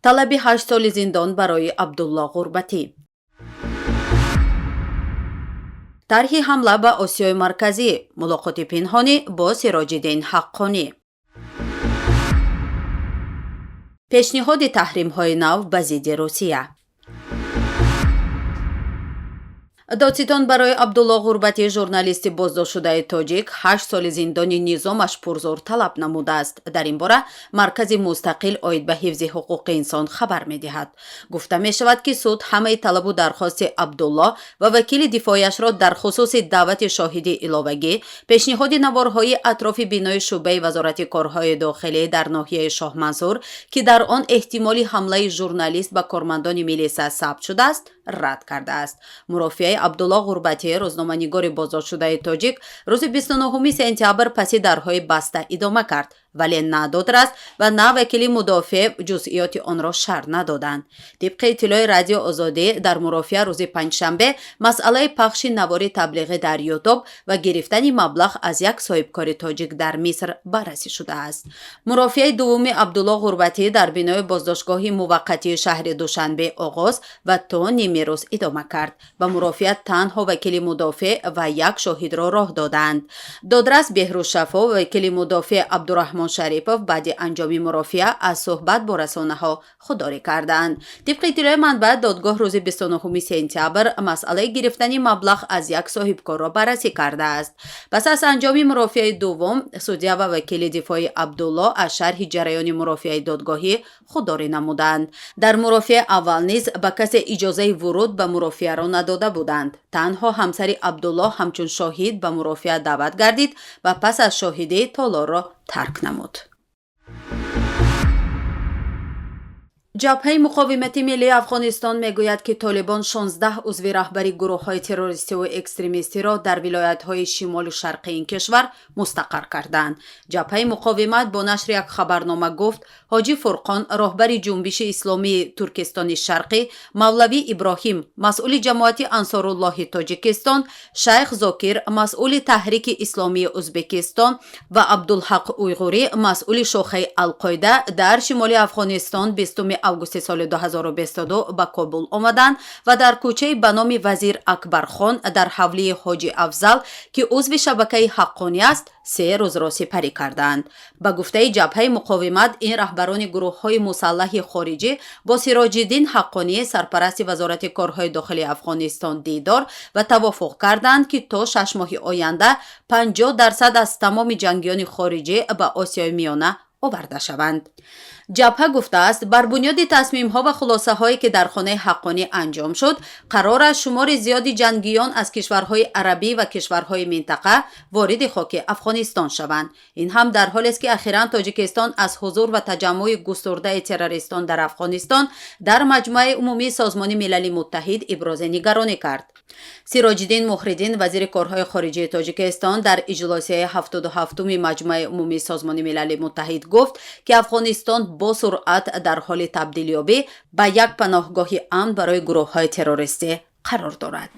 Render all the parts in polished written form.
талаби 8 соли зиндон барои Абдулло Ғурбатӣ. тарҳи ҳамла ба Осиёи Марказӣ, мулоқоти пинҳонӣ бо Сироҷиддин Ҳаққонӣ. пешниҳоди таҳримҳои нав ба зидди Русия. додситон барои Абдулло Ғурбатӣ, журналисти боздоштшудаи тоҷик, 8 соли зиндони низомаш пурзор талаб намудааст. дар ин бора маркази мустақил оид ба ҳифзи ҳуқуқи инсон хабар медиҳад. гуфта мешавад, ки суд ҳамаи талабу дархости Абдулло ва вакили дифоъяшро дар хусуси даъвати шоҳиди иловагӣ, пешниҳоди наворҳои атрофи бинои шӯъбаи вазорати корҳои дохилӣ дар ноҳияи Шоҳмансур, ки дар он эҳтимоли ҳамлаи журналист ба кормандони милисия сабт шудааст, рад кардааст. мурофиаи Абдулло Ғурбатӣ, рӯзноманигори боздоштшудаи тоҷик, рӯзи 29 сентябр паси дарҳои баста идома кард, вале на додраст ва на вакили мудофиъ ҷузъиёти онро шарҳ надоданд. тибқи иттилои Радио Озодӣ, дар мурофиа рӯзи панҷшанбе масъалаи пахши навори таблиғӣ дар Ютуб ва гирифтани маблағ аз як соҳибкори тоҷик дар Миср баррасӣ шудааст. мурофиаи дуввуми Абдулло Ғурбатӣ дар бинои боздоштгоҳи муваққатии шаҳри Душанбе оғоз ва то ними рӯз идома кард. ба мурофиат танҳо вакили мудофиъ ва як шоҳидро роҳ доданд. додрас Беҳрӯз Шафо ва вакили мудофиъ Абдураҳмон Шарипов баъди анҷоми мурофиа аз суҳбат бо расонаҳо худдорӣ карданд. тибқи иттилои манбаъ, додгоҳ рӯзи 29 сентябр масъалаи гирифтани маблағ аз як соҳибкорро баррасӣ кардааст. пас аз анҷоми мурофиаи дуввум, судя ва вакили дифоъи Абдулло аз шарҳи ҷараёни мурофиаи додгоҳӣ худдорӣ намуданд. дар мурофиаи аввал низ ба касе иҷозаи вуруд ба мурофиаро надода буданд. танҳо ҳамсари Абдулло ҳамчун шоҳид ба мурофиа даъват гардид ва пас аз шоҳидӣ толорро тарк намуд. ҷабҳаи муқовимати миллии Афғонистон мегӯяд, ки Толибон 16 узви раҳбари гурӯҳҳои террористиву экстремистиро дар вилоятҳои шимолу шарқии ин кишвар мустақар карданд. ҷабҳаи муқовимат бо нашри як хабарнома гуфт, ҳоҷӣ Фурқон, роҳбари ҷунбиши исломии Туркистони Шарқӣ, Мавлавӣ Иброҳим, масъули ҷамоати Ансоруллоҳи Тоҷикистон, Шайх Зокир, масъули таҳрики исломии Ӯзбекистон ва Абдулҳақ Уйғурӣ, масъули шохаи Алқоида дар шимоли Афғонистон 20 августи соли 2022 ба Кобул омаданд ва дар кӯчаи ба номи Вазир Акбархон дар ҳавлии Ҳоҷи Афзал, ки узви шабакаи Ҳаққонӣ аст, 3 рӯзро сипарӣ карданд. ба гуфтаи ҷабҳаи муқовимат, ин раҳбарони гурӯҳҳои мусаллаҳи хориҷӣ бо Сироҷиддин Ҳаққонӣ, сарпарасти вазорати корҳои дохилии Афғонистон, дидор ва тавофуқ карданд, ки то 6 моҳи оянда 50% аз тамоми ҷангиёни хориҷӣ ба Осиёи Миёна оварда шаванд. ҷабҳа гуфтааст, бар бунёди тасмимҳо ва хулосаҳое, ки дар хонаи Ҳаққонӣ анҷом шуд, қарор аст шумори зиёди ҷангиён аз кишварҳои арабӣ ва кишварҳои минтақа вориди хоки Афғонистон шаванд. ин ҳам дар ҳолест, ки ахиран Тоҷикистон аз ҳузур ва таҷаммӯи густурдаи террористон дар Афғонистон дар Маҷмӯаи умумии Созмони Милали Муттаҳид ибрози нигаронӣ кард. Сироҷиддин Муҳриддин, вазири корҳои хориҷии Тоҷикистон, дар иҷлосияи 77-уми Маҷмӯаи умумии Созмони Милали Муттаҳид гуфт, ки Афғонистон бо суръат дар ҳоли табдилёбӣ ба як паноҳгоҳи амн барои гурӯҳҳои террористӣ қарор дорад.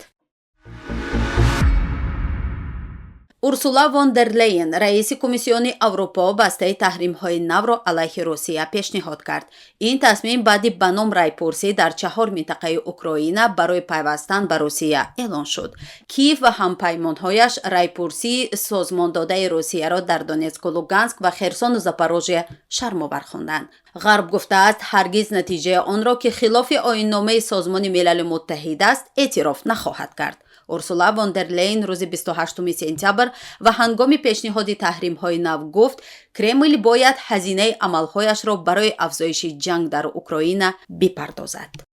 Урсула фон дер Лейен, раиси Комиссиони Аврупо, бастаи таҳримҳои навро алайҳи Русия пешниҳод кард. ин тасмим баъди ба ном райпурсӣ дар 4 минтақаи Украина барои пайвастан ба Русия эълон шуд. Киев ва ҳампаймонҳояш райпурсии созмондодаи Русияро дар Донецку, Луганск ва Херсону Запорожье шармовар хонданд. ғарб гуфтааст, ҳаргиз натиҷаи онро, ки хилофи оинномаи Созмони Милали Муттаҳид аст, эътироф нахоҳад кард. Урсула фон дер Лейн рӯзи 28 сентябр ва ҳангоми пешниҳоди таҳримҳои нав гуфт, Кремл бояд ҳазинаи амалҳояшро барои афзоиши ҷанг дар Украина бипардозад.